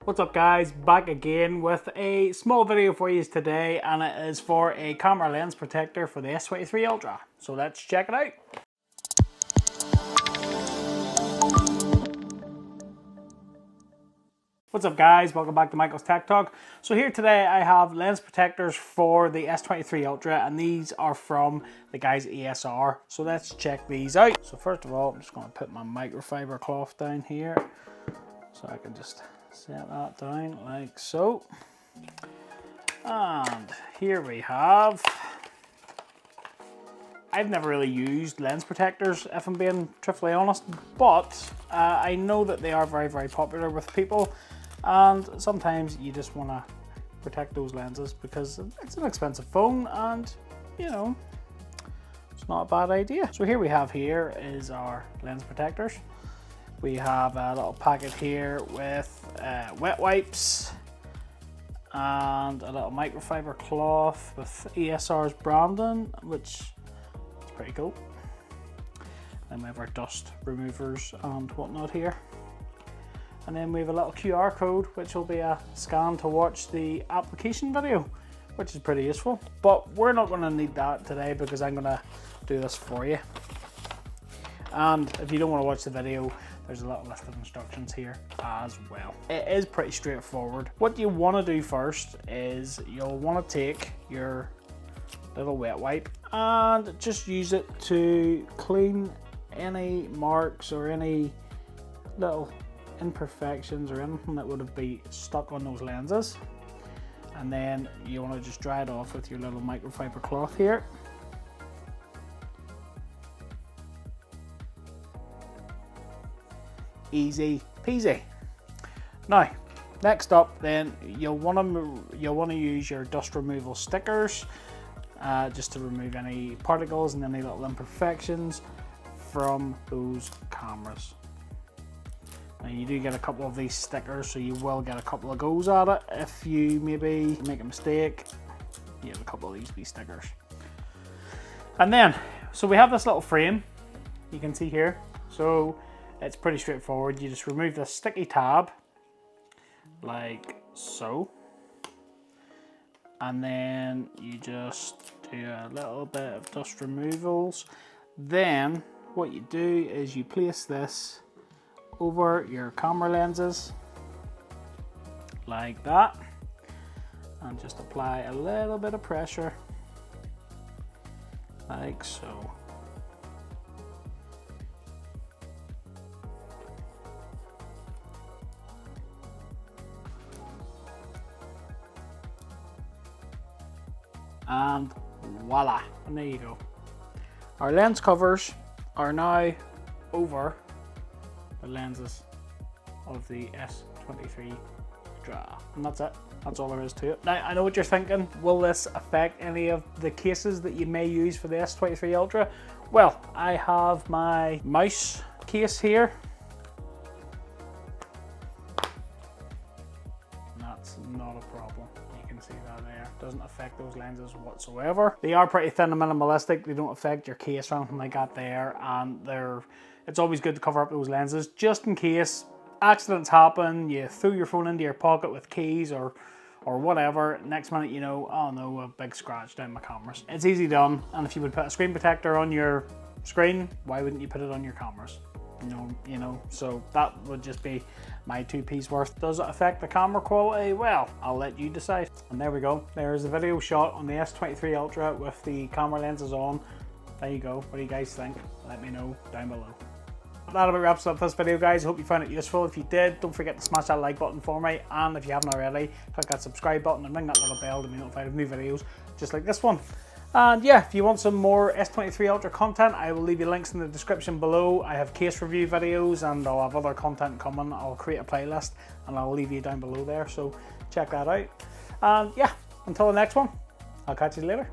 What's up guys, back again with a small video for you today, and it is for a camera lens protector for the S23 Ultra. So let's check it out. What's up guys, welcome back to Michael's Tech Talk. So here today I have lens protectors for the S23 Ultra, and these are from the guys ESR. So let's check these out. So first of all, I'm just going to put my microfiber cloth down here so I can just set that down like so. And here we have, I've never really used lens protectors if I'm being truthfully honest, but I know that they are very popular with people, and sometimes you just want to protect those lenses because it's an expensive phone and you know, it's not a bad idea. So here we have here is our lens protectors. We have a little packet here with wet wipes and a little microfiber cloth with ESR's branding, which is pretty cool. Then we have our dust removers and whatnot here. And then we have a little QR code, which will be a scan to watch the application video, which is pretty useful. But we're not going to need that today because I'm going to do this for you. And if you don't want to watch the video, there's a little list of instructions here as well. It is pretty straightforward. What you want to do first is you'll want to take your little wet wipe and just use it to clean any marks or any little imperfections or anything that would have been stuck on those lenses. And then you want to just dry it off with your little microfiber cloth here. Easy peasy. Now, next up, then you'll want to use your dust removal stickers just to remove any particles and any little imperfections from those cameras. Now you do get a couple of these stickers, so you will get a couple of goes at it. If you maybe make a mistake, you have a couple of these stickers. And then, so we have this little frame you can see here. So it's pretty straightforward. You just remove this sticky tab like so, and then you just do a little bit of dust removals. Then what you do is you place this over your camera lenses like that, and just apply a little bit of pressure like so. And voila, and there you go. Our lens covers are now over the lenses of the S23 Ultra, and that's it. That's all there is to it. Now, I know what you're thinking. Will this affect any of the cases that you may use for the S23 Ultra? Well, I have my mouse case here. That's not a problem. You can see that there. Doesn't affect those lenses whatsoever. They are pretty thin and minimalistic. They don't affect your case or anything like that there, and it's always good to cover up those lenses just in case accidents happen. You threw your phone into your pocket with keys or whatever. Next minute you know, oh no, a big scratch down my cameras. It's easy done, and if you would put a screen protector on your screen, why wouldn't you put it on your cameras? You know, so that would just be my 2p's worth. Does it affect the camera quality? Well, I'll let you decide. And there we go. There's the video shot on the S23 Ultra with the camera lenses on. There you go. What do you guys think? Let me know down below. That about wraps up this video, guys. I hope you found it useful. If you did, don't forget to smash that like button for me, and if you haven't already, click that subscribe button and ring that little bell to be notified of new videos just like this one. And yeah, if you want some more S23 Ultra content, I will leave you links in the description below. I have case review videos and I'll have other content coming. I'll create a playlist and I'll leave you down below there, so check that out. And yeah, until the next one, I'll catch you later.